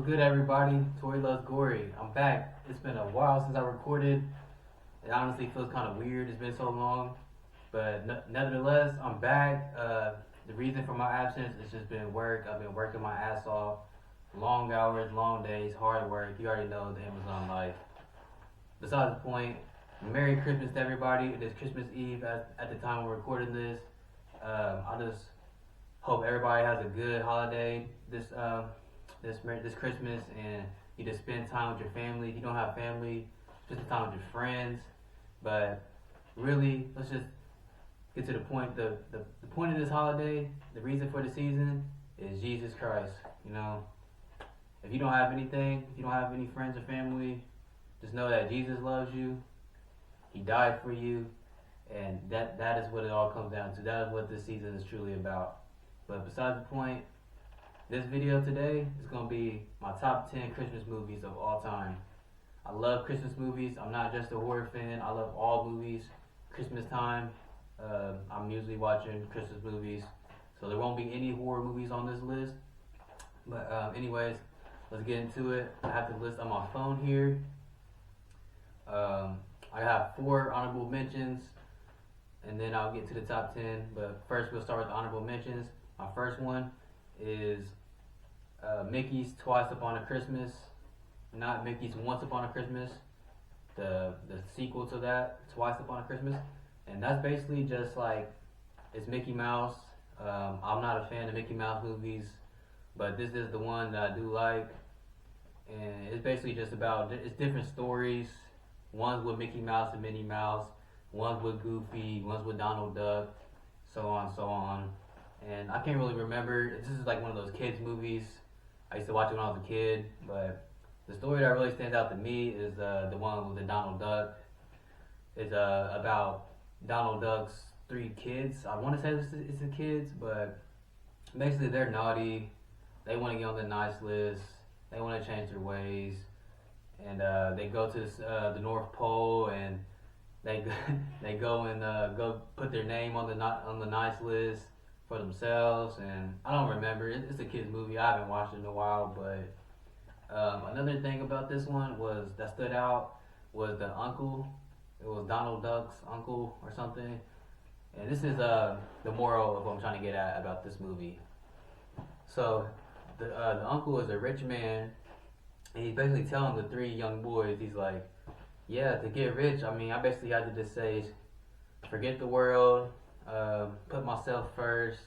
good, everybody? Tori Loves Gory. I'm back. It's been a while since I recorded. It honestly feels kind of weird. It's been so long. But nevertheless, I'm back. The reason for my absence has just been work. I've been working my ass off. Long hours, long days, hard work. You already know the Amazon life. Besides the point, Merry Christmas to everybody. It is Christmas Eve at the time we're recording this. I just hope everybody has a good holiday this Christmas, and you just spend time with your family. If you don't have family, spend time with your friends. But really, let's just get to the point. The point of this holiday, the reason for the season, is Jesus Christ. You know, if you don't have anything, if you don't have any friends or family, just know that Jesus loves you. He died for you, and that is what it all comes down to. That is what this season is truly about. But besides the point, this video today is going to be my top 10 Christmas movies of all time. I love Christmas movies. I'm not just a horror fan. I love all movies. Christmas time, I'm usually watching Christmas movies. So there won't be any horror movies on this list. But anyways, let's get into it. I have the list on my phone here. I have 4 honorable mentions, and then I'll get to the top 10. But first, we'll start with the honorable mentions. My first one is Mickey's Twice Upon a Christmas, not Mickey's Once Upon a Christmas, the sequel to that, Twice Upon a Christmas. And that's basically just like, it's Mickey Mouse. I'm not a fan of Mickey Mouse movies, but this is the one that I do like. And it's basically just about, it's different stories. One's with Mickey Mouse and Minnie Mouse, one's with Goofy, one's with Donald Duck, so on, so on. And I can't really remember. This is like one of those kids movies. I used to watch it when I was a kid, but the story that really stands out to me is the one with the Donald Duck. It's about Donald Duck's 3 kids. I want to say it's the kids, but basically they're naughty. They want to get on the nice list. They want to change their ways, and they go to the North Pole, and they they go and go put their name on the nice list for themselves. And I don't remember. It's a kids movie. I haven't watched it in a while, but another thing about this one that stood out was the uncle. It was Donald Duck's uncle or something. And this is the moral of what I'm trying to get at about this movie. So the uncle is a rich man, and he's basically telling the 3 young boys, he's like, yeah, to get rich, I mean, I basically had to just say, forget the world, put myself first,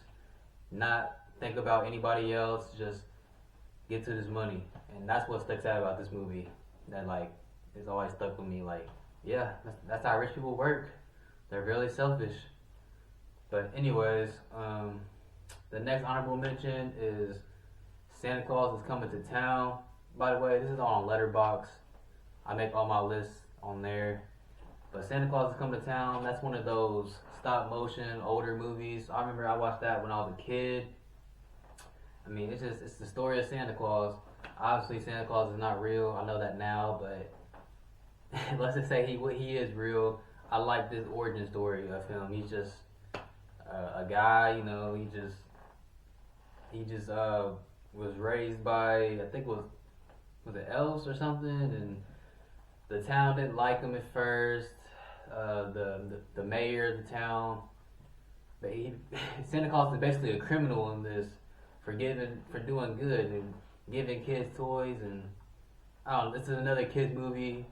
not think about anybody else, just get to this money. And that's what sticks out about this movie. That like, it's always stuck with me. Like, yeah, that's how rich people work. They're really selfish. But anyways, the next honorable mention is Santa Claus is Coming to Town. By the way, this is on Letterboxd. I make all my lists on there. But Santa Claus is Coming to Town, that's one of those stop motion older movies. I remember I watched that when I was a kid. I mean, it's the story of Santa Claus. Obviously, Santa Claus is not real. I know that now, but let's just say he is real. I like this origin story of him. He's just a guy, you know. He just was raised by, I think was it elves or something, and the town didn't like him at first. The mayor of the town, but Santa Claus is basically a criminal in this for doing good and giving kids toys. And I don't know, this is another kids movie.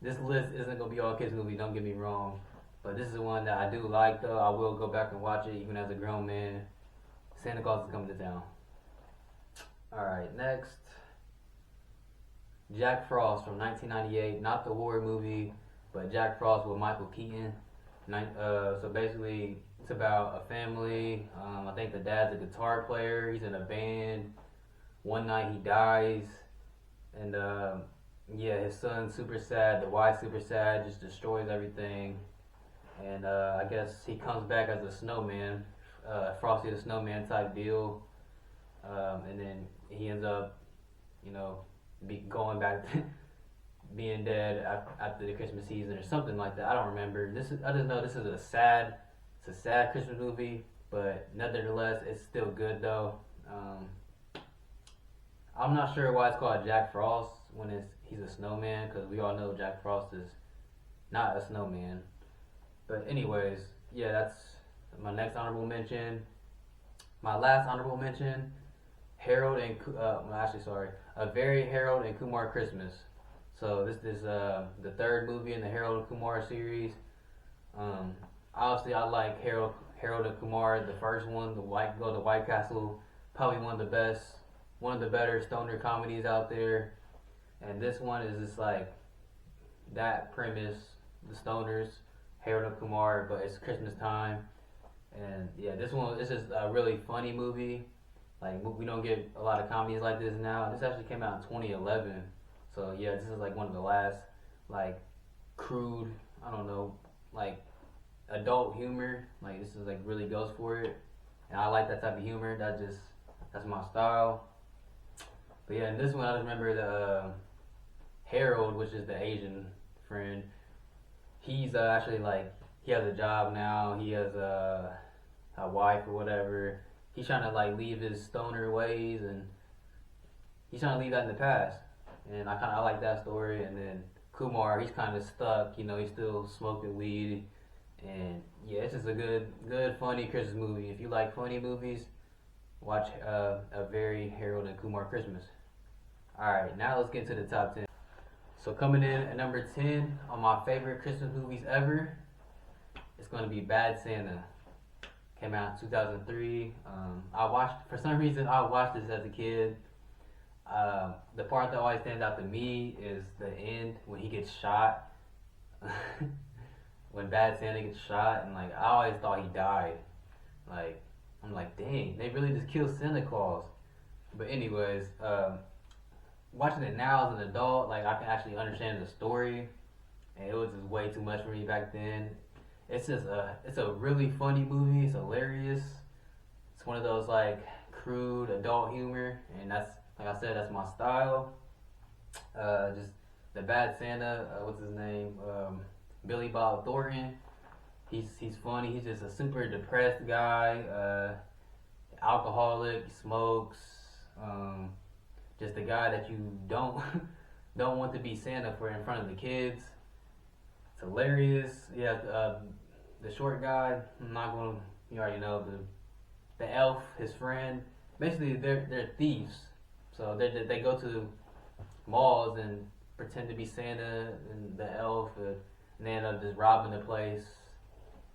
This list isn't gonna be all kids movie, don't get me wrong, but this is one that I do like though. I will go back and watch it even as a grown man. Santa Claus is Coming to Town. Alright, next, Jack Frost from 1998, not the horror movie, but Jack Frost with Michael Keaton. So basically, it's about a family. I think the dad's a guitar player. He's in a band. One night he dies, and yeah, his son's super sad. The wife's super sad. Just destroys everything. And I guess he comes back as a snowman, Frosty the Snowman type deal. And then he ends up, you know, going back to being dead after the Christmas season or something like that. I don't remember. I just know this is a sad Christmas movie, but nevertheless, it's still good though. I'm not sure why it's called Jack Frost when he's a snowman, because we all know Jack Frost is not a snowman. But anyways, yeah, that's my next honorable mention. My last honorable mention, Harold and actually sorry, a very Harold and Kumar Christmas. So this is the third movie in the Harold and Kumar series. Obviously, I like Harold and Kumar, the first one, the White Castle, probably one of the better stoner comedies out there. And this one is just like that premise, the stoners, Harold and Kumar, but it's Christmas time. And yeah, this is a really funny movie. Like we don't get a lot of comedies like this now. This actually came out in 2011. So yeah, this is like one of the last like crude, I don't know, like adult humor. Like this is like really goes for it. And I like that type of humor. That's my style. But yeah, in this one I just remember the Harold, which is the Asian friend. He's actually like he has a job now. He has a wife or whatever. He's trying to like leave his stoner ways, and he's trying to leave that in the past. And I like that story. And then Kumar, he's kind of stuck. You know, he's still smoking weed. And yeah, it's just a good funny Christmas movie. If you like funny movies, watch a very Harold and Kumar Christmas. All right, now let's get to the top 10. So coming in at number 10 on my favorite Christmas movies ever, it's going to be Bad Santa. Came out in 2003. For some reason, I watched this as a kid. The part that always stands out to me is the end when he gets shot. When Bad Santa gets shot, and like I always thought he died. Like I'm like, dang, they really just killed Santa Claus. But anyways, watching it now as an adult, like I can actually understand the story, and it was just way too much for me back then. It's a really funny movie. It's hilarious. It's one of those like crude adult humor, and that's like I said, that's my style. Just the Bad Santa, what's his name? Billy Bob Thornton. He's funny. He's just a super depressed guy, alcoholic, smokes. Just a guy that you don't don't want to be Santa for in front of the kids. It's hilarious. Yeah, the short guy. I'm not gonna. You already know the elf, his friend. Basically, they're thieves. So they go to malls and pretend to be Santa and the elf, and they end up just robbing the place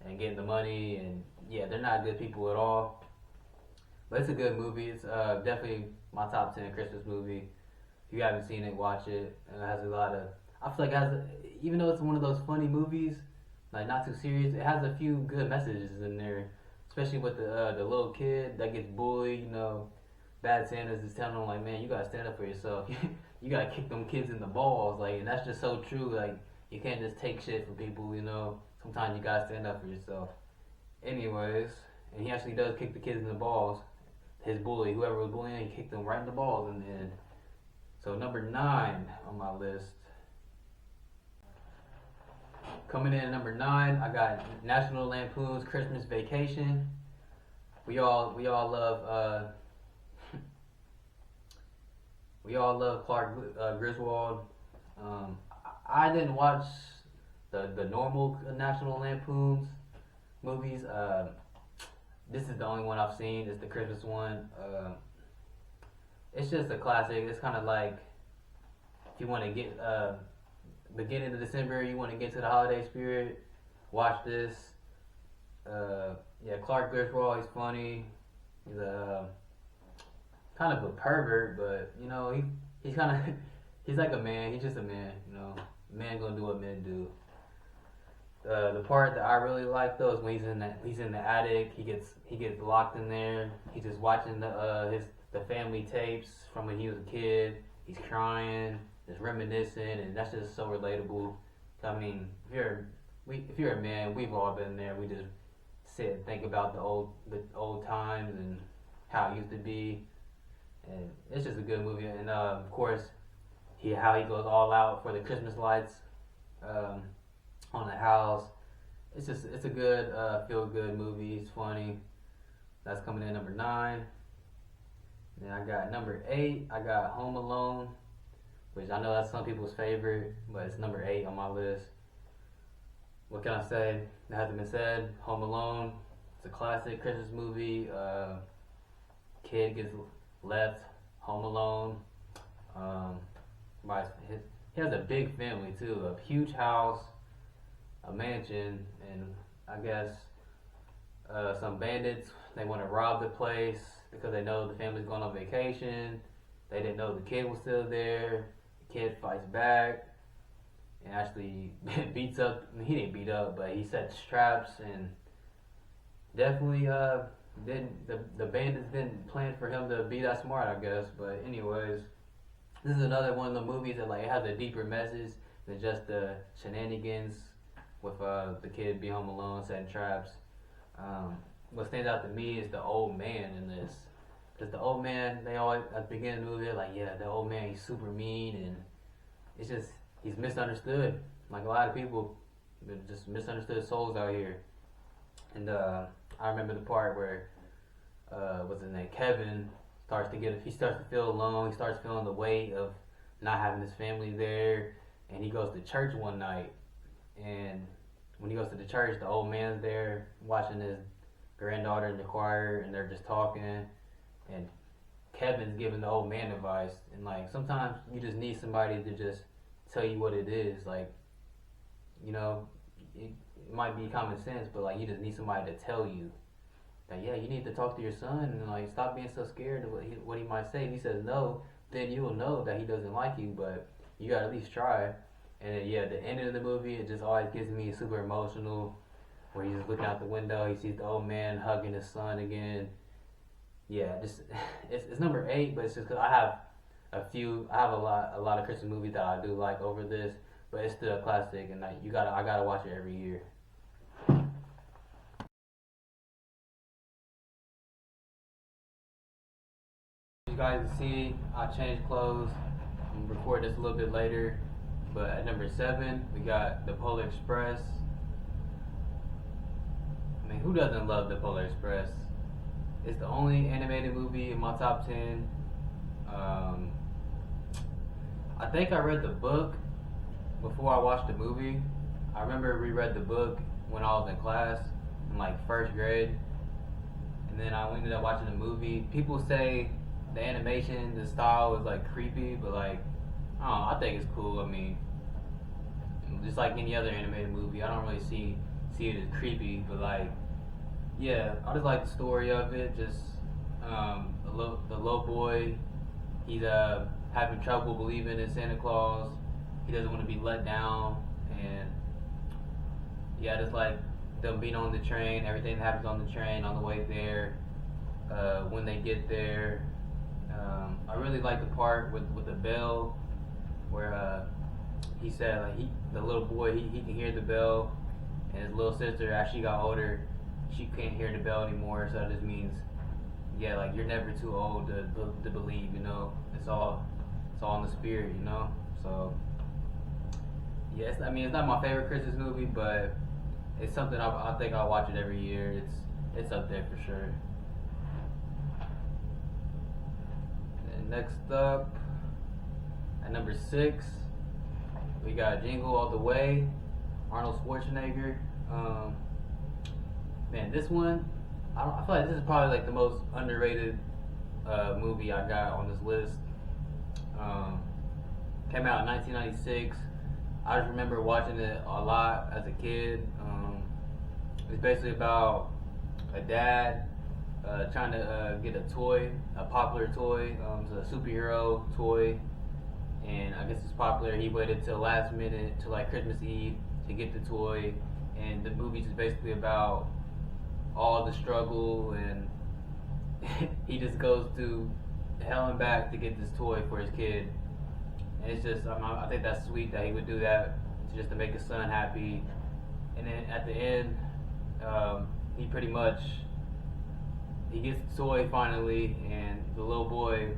and getting the money. And yeah, they're not good people at all. But it's a good movie. It's definitely my top 10 Christmas movie. If you haven't seen it, watch it. And it has a lot of. I feel like even though it's one of those funny movies, like not too serious, it has a few good messages in there. Especially with the little kid that gets bullied. You know, Bad Santa's is telling him like, man, you gotta stand up for yourself. You gotta kick them kids in the balls. Like, and that's just so true. Like, you can't just take shit from people. You know, sometimes you gotta stand up for yourself. Anyways, and he actually does kick the kids in the balls. His bully, whoever was bullying, he kicked them right in the balls in the end. So number 9 on my list. Coming in at number 9, I got National Lampoon's Christmas Vacation. We all love we all love Clark Griswold. I didn't watch the normal National Lampoon's movies. This is the only one I've seen. It's the Christmas one. It's just a classic. It's kind of like if you want to get beginning of December, you want to get to the holiday spirit, watch this. Yeah, Clark Griswold, he's funny. He's a kind of a pervert, but you know he's kind of he's like a man. He's just a man. You know, man gonna do what men do. The part that I really like though is when he's in the attic. He gets locked in there. He's just watching the family tapes from when he was a kid. He's crying, just reminiscing, and that's just so relatable. I mean, if you're a man, we've all been there. We just sit and think about the old times and how it used to be, and it's just a good movie. And of course, how he goes all out for the Christmas lights. On the house. It's a good feel good movie. It's funny. That's coming in number 9. Then I got number 8. I got Home Alone, which I know that's some people's favorite, but it's number 8 on my list. What can I say? That hasn't been said. Home Alone. It's a classic Christmas movie. Kid gets left home alone. Um, he has a big family too, a huge house, a mansion, and I guess some bandits. They want to rob the place because they know the family's going on vacation. They didn't know the kid was still there. The kid fights back and actually beats up. I mean, he didn't beat up, but he sets traps and definitely didn't the bandits didn't plan for him to be that smart, I guess. But anyways, this is another one of the movies that like it has a deeper message than just the shenanigans with the kid being home alone setting traps. What stands out to me is the old man in this. Because the old man, they always, at the beginning of the movie, they're like, yeah, the old man, he's super mean, and it's just, he's misunderstood. Like a lot of people, they're just misunderstood souls out here. And I remember the part where, what's his name, Kevin, he starts to feel alone, he starts feeling the weight of not having his family there, and he goes to church one night, and when he goes to the church, the old man's there watching his granddaughter in the choir, and they're just talking, and Kevin's giving the old man advice, and like sometimes you just need somebody to just tell you what it is. Like, you know, it might be common sense, but like you just need somebody to tell you that yeah, you need to talk to your son and like stop being so scared of what he might say. If he says no, then you will know that he doesn't like you, but you gotta at least try. And then, yeah, the end of the movie, it just always gets me super emotional. Where he's looking out the window, he sees the old man hugging his son again. Yeah, just it's number 8, but it's just because I have a lot of Christmas movies that I do like over this, but it's still a classic, and I gotta watch it every year. You guys see, I changed clothes. I'm recording this a little bit later, but at number 7 we got The Polar Express. I mean, who doesn't love The Polar Express? It's the only animated movie in my top 10. Um, I think I read the book before I watched the movie. I remember reread the book when I was in class in like first grade, and then I ended up watching the movie. People say the animation, the style is like creepy, but like I don't know, I think it's cool. I mean, just like any other animated movie, I don't really see it as creepy, but like yeah, I just like the story of it. Just the little boy, he's having trouble believing in Santa Claus. He doesn't want to be let down, and yeah, just like them being on the train, everything that happens on the train on the way there. When they get there, I really like the part with the bell, where he said like the little boy he can hear the bell, and his little sister as she got older, she can't hear the bell anymore. So that just means yeah, like you're never too old to believe. You know, it's all in the spirit. You know, so. Yes, I mean it's not my favorite Christmas movie, but it's something I think I'll watch it every year. It's up there for sure. And next up, at number 6, we got Jingle All the Way, Arnold Schwarzenegger. Man, this one, I feel like this is probably like the most underrated movie I got on this list. Came out in 1996. I just remember watching it a lot as a kid. It's basically about a dad trying to get a toy, a popular toy. It's a superhero toy, and I guess it's popular. He waited till last minute, till like Christmas Eve, to get the toy, and the movie's just basically about all the struggle, and he just goes through hell and back to get this toy for his kid. And it's just, I think that's sweet that he would do that just to make his son happy. And then at the end, he pretty much, he gets the toy finally, and the little boy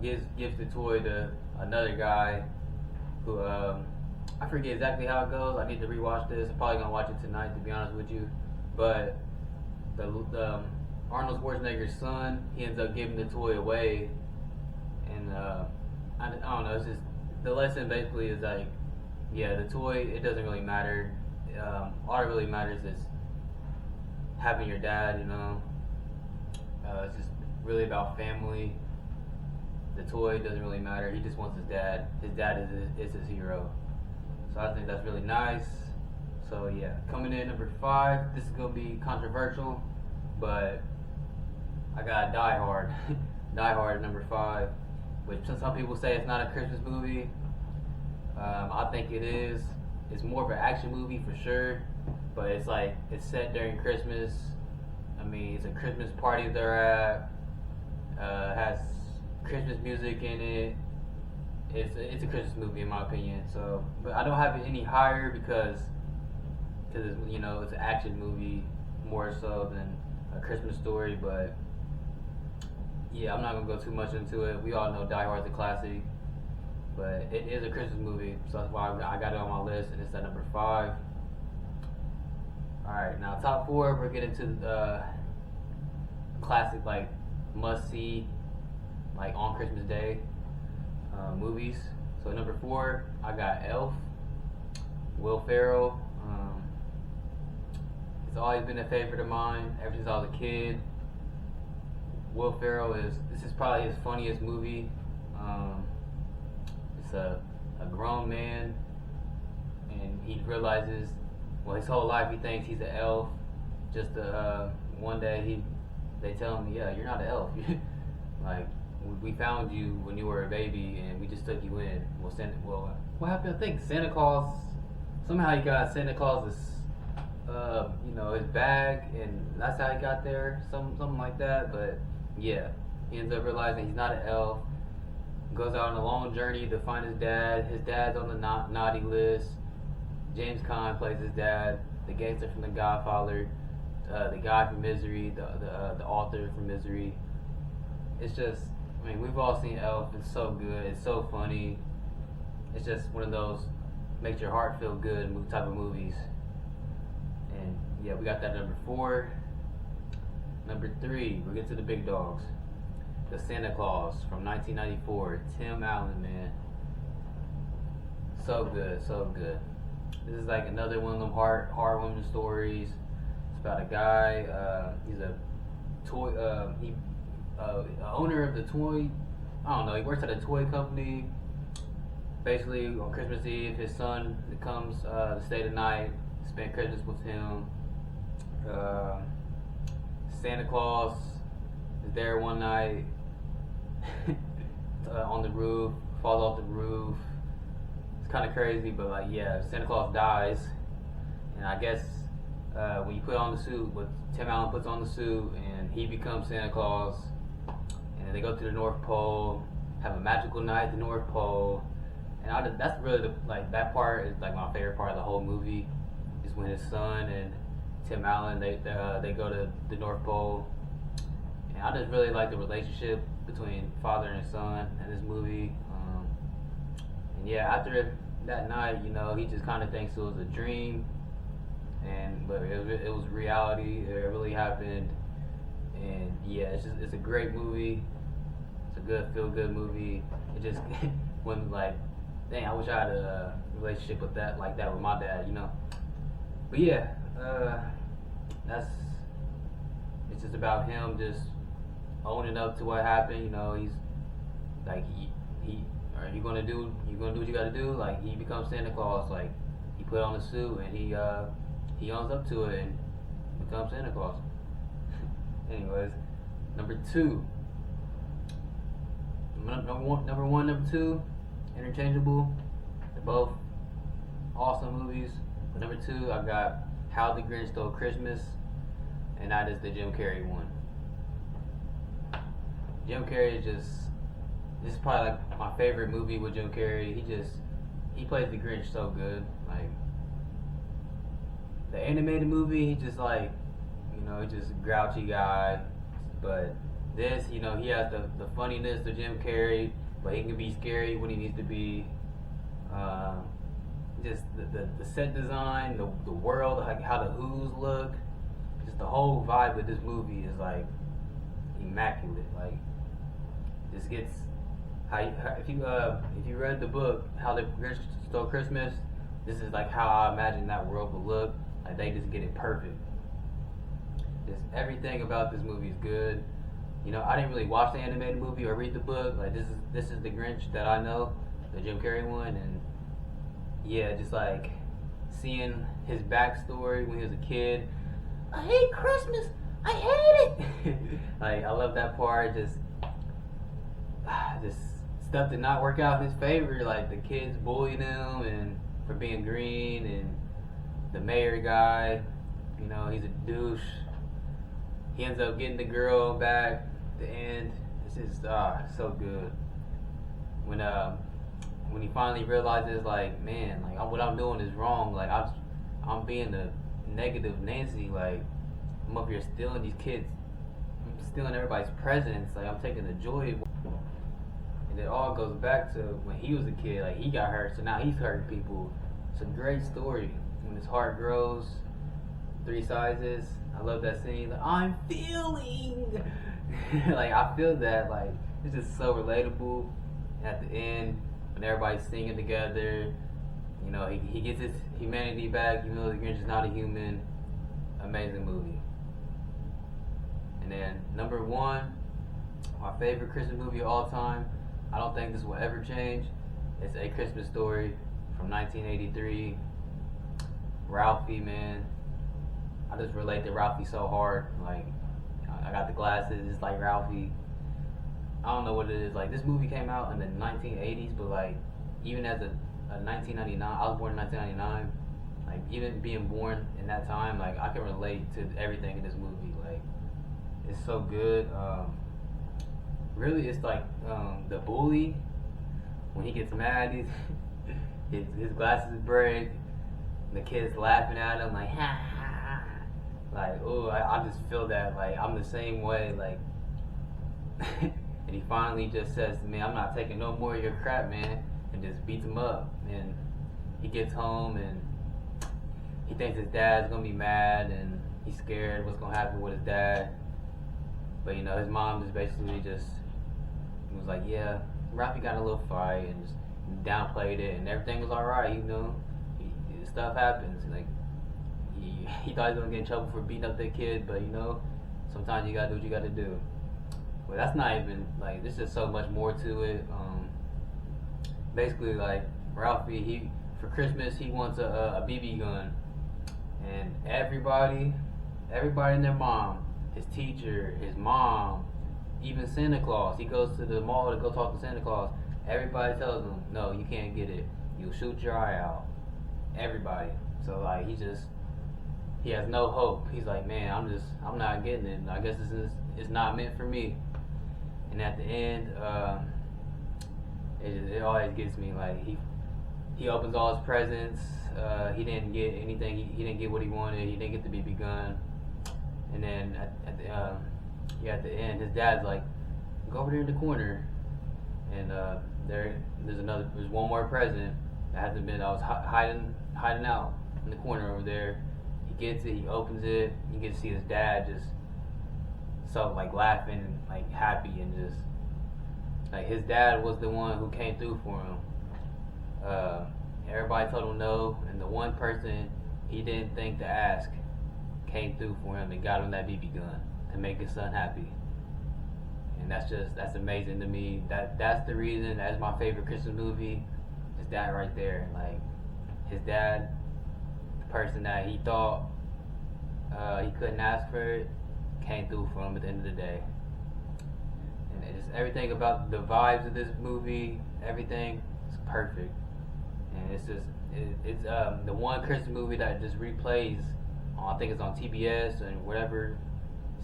gives the toy to another guy who, I forget exactly how it goes. I need to rewatch this. I'm probably gonna watch it tonight, to be honest with you. But the Arnold Schwarzenegger's son, he ends up giving the toy away, and I don't know. It's just the lesson basically is like, yeah, the toy, it doesn't really matter. All that really matters is having your dad. It's just really about family. The toy doesn't really matter. He just wants his dad. His dad is his hero. So I think that's really nice. So yeah, coming in number 5. This is gonna be controversial, but I got Die Hard. Die Hard at number 5, which some people say it's not a Christmas movie. I think it is. It's more of an action movie for sure, but it's set during Christmas. I mean, it's a Christmas party they're at. Has Christmas music in it. It's a Christmas movie in my opinion. So, but I don't have it any higher because it's, it's an action movie more so than a Christmas story. But yeah, I'm not gonna go too much into it. We all know Die Hard's a classic, but it is a Christmas movie, so that's why I got it on my list, and it's at number 5. All right, now top 4, we're getting to the classic, like must see, like on Christmas Day movies. So number 4, I got Elf. Will Ferrell. It's always been a favorite of mine ever since I was a kid. Will Ferrell this is probably his funniest movie. It's a grown man, and he realizes, well, his whole life he thinks he's an elf. Just one day they tell him, yeah, you're not an elf. Like, we found you when you were a baby, and we just took you in. What happened? I think Santa Claus. Somehow he got Santa Claus's, his bag, and that's how he got there. Something like that. But yeah, he ends up realizing he's not an elf. Goes out on a long journey to find his dad. His dad's on the naughty list. James Caan plays his dad, the gangster from The Godfather, the guy from Misery, the author from Misery. It's just, I mean, we've all seen Elf. It's so good. It's so funny. It's just one of those makes your heart feel good type of movies. And yeah, we got that number 4. Number 3, we get to the big dogs. The Santa Claus from 1994. Tim Allen, man. So good, so good. This is like another one of them heartwarming stories. It's about a guy. He's a toy. Owner of the toy. I don't know. He works at a toy company. Basically, on Christmas Eve, his son comes to stay the night, spend Christmas with him. Santa Claus is there one night on the roof, falls off the roof. It's kind of crazy, but like, yeah, Santa Claus dies, and I guess when you put on the suit, Tim Allen puts on the suit, and he becomes Santa Claus, and they go to the North Pole, have a magical night at the North Pole, and that's really that part is like my favorite part of the whole movie, is when his son and Tim Allen they go to the North Pole, and I just really like the relationship between father and son in this movie. And yeah, after that night, he just kind of thinks it was a dream, but it was reality. It really happened, and yeah, it's a great movie. It's a good feel-good movie. It just when dang, I wish I had a relationship with that with my dad, But yeah, it's just about him just owning up to what happened. He's like are you gonna do what you gotta do? Like, he becomes Santa Claus. Like, he put on the suit and he owns up to it and becomes Santa Claus. Anyways, number 2. Number one, number 2, interchangeable. They're both awesome movies. But number 2, I got How the Grinch Stole Christmas, and that is the Jim Carrey one. Jim Carrey this is probably like my favorite movie with Jim Carrey. He plays the Grinch so good. Like, the animated movie, he's just he's just a grouchy guy. But this, he has the funniness of Jim Carrey, but he can be scary when he needs to be. Just the set design, the world, like how the Who's look, just the whole vibe of this movie is like immaculate. Like this gets if you read the book How the Grinch Stole Christmas, this is like how I imagine that world would look. Like they just get it perfect. Just everything about this movie is good. You know, I didn't really watch the animated movie or read the book. Like this is the Grinch that I know, the Jim Carrey one, and yeah, just like seeing his backstory when he was a kid. I hate Christmas. I hate it. Like I love that part. Just stuff did not work out in his favor. Like the kids bullied him and for being green, and the mayor guy, you know, he's a douche. He ends up getting the girl back at the end. It's just so good. When he finally realizes, like, man, like what I'm doing is wrong. Like I'm being a negative Nancy. Like I'm up here stealing these kids. I'm stealing everybody's presents. Like I'm taking the joy. And it all goes back to when he was a kid. Like he got hurt, so now he's hurting people. It's a great story. When his heart grows, 3 sizes. I love that scene. Like, I'm feeling. Like I feel that. Like it's just so relatable. At the end, when everybody's singing together, you know, he gets his humanity back. Even though the Grinch is not a human. Amazing movie. And then number 1, my favorite Christmas movie of all time. I don't think this will ever change. It's A Christmas Story from 1983. Ralphie, man. I just relate to Ralphie so hard. Like, I got the glasses, it's like Ralphie. I don't know what it is. Like, this movie came out in the 1980s, but like, even as a 1999, I was born in 1999. Like, even being born in that time, like, I can relate to everything in this movie. Like, it's so good. Really, it's like the bully, when he gets mad, his glasses break, the kids laughing at him, like, ha ha ha. Like, oh, I just feel that. Like, I'm the same way. Like, and he finally just says to me, I'm not taking no more of your crap, man, and just beats him up. And he gets home, and he thinks his dad's gonna be mad, and he's scared what's gonna happen with his dad. But, you know, his mom is basically just was like, yeah, Ralphie got in a little fight, and just downplayed it, and everything was alright, you know. Stuff happens. Like, he thought he was gonna get in trouble for beating up that kid, but, you know, sometimes you gotta do what you gotta do. But that's not even, like, there's just so much more to it. Basically, like, Ralphie, for Christmas, he wants a BB gun. And everybody and their mom, his teacher, his mom, even Santa Claus, he goes to the mall to go talk to Santa Claus. Everybody tells him, no, you can't get it. You'll shoot your eye out. Everybody. So, like, he has no hope. He's like, man, I'm not getting it. I guess it's not meant for me. And at the end, it always gets me. Like, he opens all his presents. He didn't get anything. He didn't get what he wanted. He didn't get the BB gun. And then at the end, his dad's like, go over there in the corner. And there's one more present that hasn't been. I was hiding out in the corner over there. He gets it. He opens it. You get to see his dad just so like laughing and like happy, and just like his dad was the one who came through for him. Everybody told him no, and the one person he didn't think to ask came through for him and got him that BB gun to make his son happy. And that's amazing to me. That's the reason that's my favorite Christmas movie. Is that right there. Like, his dad, the person that he thought he couldn't ask for it, came through for him at the end of the day. And it's everything about the vibes of this movie, everything is perfect. And it's just it's the one Christmas movie that just replays. I think it's on TBS and whatever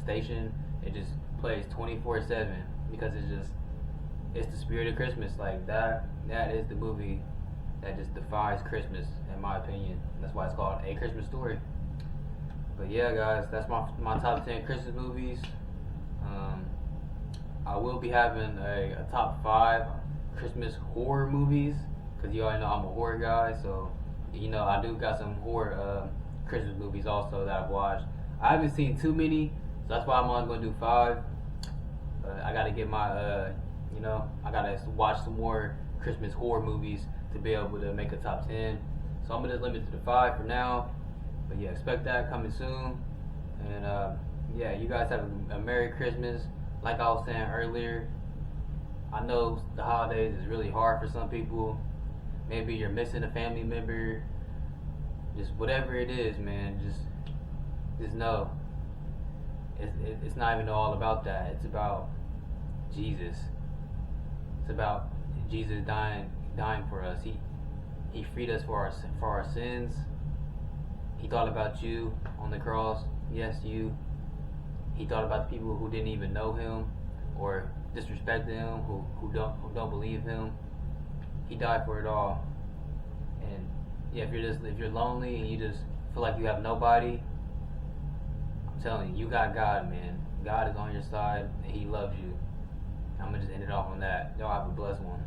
station. It just plays 24/7 because it's the spirit of Christmas. Like that is the movie that just defies Christmas, in my opinion. That's why it's called A Christmas Story. But yeah, guys, that's my top 10 Christmas movies. I will be having a top 5 Christmas horror movies, because you already know I'm a horror guy. So, you know, I do got some horror Christmas movies also that I've watched. I haven't seen too many, so that's why I'm only gonna do 5. But I gotta get my, I gotta watch some more Christmas horror movies to be able to make a top 10. So I'm gonna just limit it to 5 for now. But yeah, expect that coming soon. And yeah, you guys have a Merry Christmas. Like I was saying earlier, I know the holidays is really hard for some people. Maybe you're missing a family member. Just whatever it is, man. Just know it's not even all about that. It's about Jesus. It's about Jesus dying for us. He freed us for our sins. He thought about you on the cross. Yes, you. He thought about the people who didn't even know him or disrespected him, who don't believe him. He died for it all. And yeah, if you're lonely and you just feel like you have nobody, I'm telling you, you got God, man. God is on your side and he loves you. I'm gonna just end it off on that. Y'all have a blessed one.